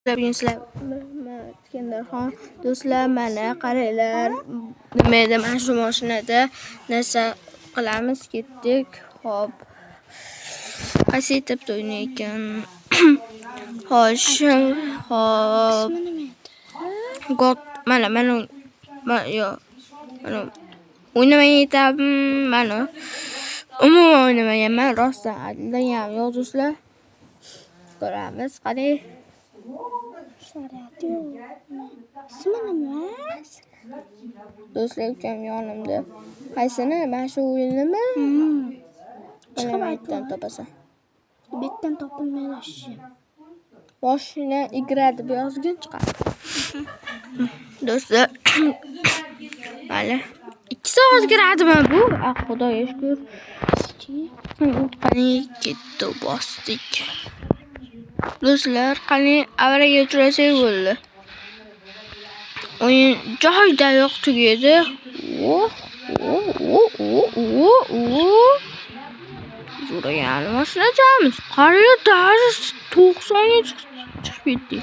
Sizlar Kendarxon do'stlar, mana qaranglar, nima edi, mana shu mashinada narsa qilamiz, ketdik. Xo'p, qaysi etapda o'ynaykan? Xo'sh, xo'p. God, mana o'ynamay etabim, mana umuman o'ynamaganman, rostdan aytdim yo'q do'stlar. Ko'ramiz, qarang. Do'stlar ukam yonimda. Qaysini? Mana shu o'yinimi? Chiqamaydan topasan. Betdan topilmaydi shu. Mashina igra deb yozgin chiqadi. Do'stlar, mana 2 soat kiradimi bu? Xudoga shukr. Qani ketdi, bosdik. Do'stlar, qani avariyaga uchrasak bo'ldi. O'yin joyidayoq tugadi. Zo'ragan mashinachamiz. Qariya dars 90 ga chiqib ketdi.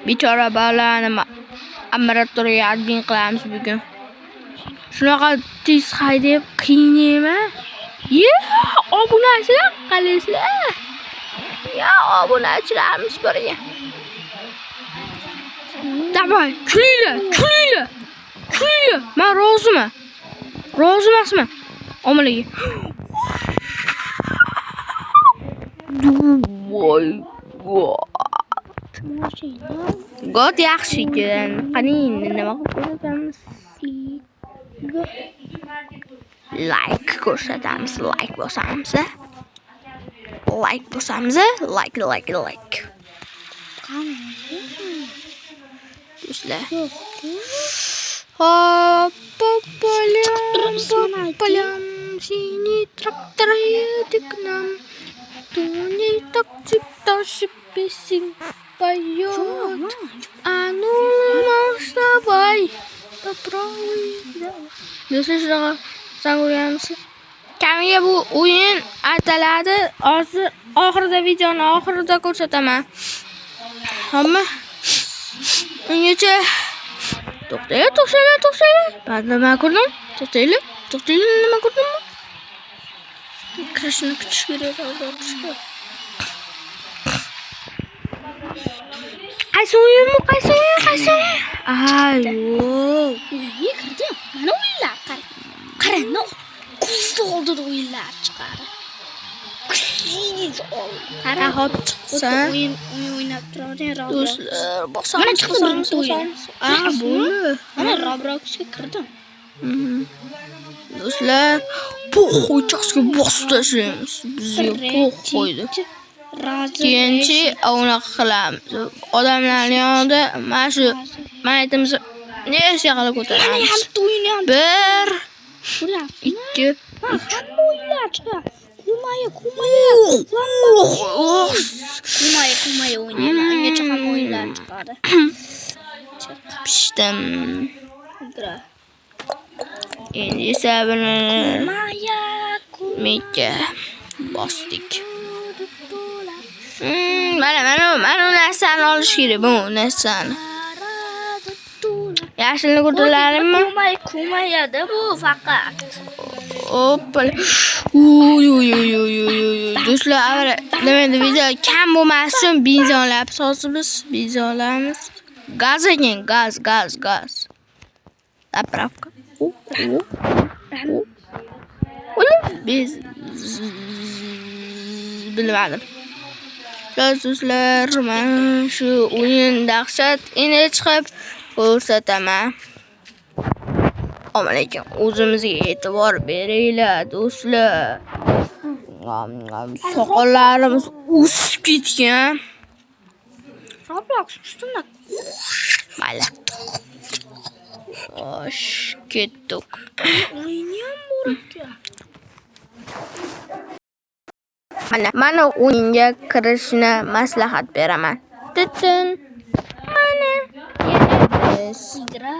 Bechora bolani amiratoriga admin qilamiz bugun. Shunaqa tez haydab qiynayman. Obunachilar qalaysizlar? Obunachilarimiz borga. Davay, kulinglar. Men roziman. Rozi emasman. Omalaga. Voy, God yaxshi ekan. Qani nima qilib ko'rsatamiz? Like ko'rsatamiz, like bosamiz. Like. Do'stlar. Hop, polyam, seni traktorga tiknam. Tuni taksib tashib besing поет. А ну, вставай. Попробуй. Do'stlar, sanguryamiz. Kamiga bu o'yin ataladi. Hozir oxirida videoni oxirida ko'rsataman. Hamma ungacha to'xtanglar. Ben nima ko'rdim? To'xtanglar, nima ko'rdimmi? Kirishni kutish kerak albatta. Qaysi o'yin? Aha, yo'q. Uyga kirdim. Mana o'yinlar qarang. Ko'z oldida o'yinlar chiqadi. Qara, hop chiqsan. O'yin o'ynab turavering. Do'stlar, bosamiz. Mana chiqdi birinchi o'yin. Bo'ldi. Mana Robloxga kirdim. Do'stlar, po'xo'chasiga bosib tashlaymiz. Bizga po'xo'ydi. Keyinchi unaqa qilamiz. Odamlarning yonida mana shu maytimizni nesiga qilib ko'taramiz. 1 2 o'yinlar chiqadi. Kumaya o'ynayman. Ungacha ham o'yinlar chiqadi. Pishdim. Endi esa buni meka bosdik. Mana narsani olish kerak, bu narsani. Yashilni ko'rdilarmi? Kumayada bu faqat. Hoppala. Do'stlar, demaydi video kam bo'lmasin, benzin olamiz. Gaz ekan, gaz. Zapravka. Bilmadim. Do'stlar, mana shu o'yin dahshat endi chiqib ko'rsataman. Lekin o'zimizga e'tibor beringlar do'stlar. Soqollarimiz o'sib ketgan. Roblox ustundan. Mayli. Xo'sh, ketdik. O'ynayam bor ekan. Mana o'yinga kirishni maslahat beraman. Mana. Igra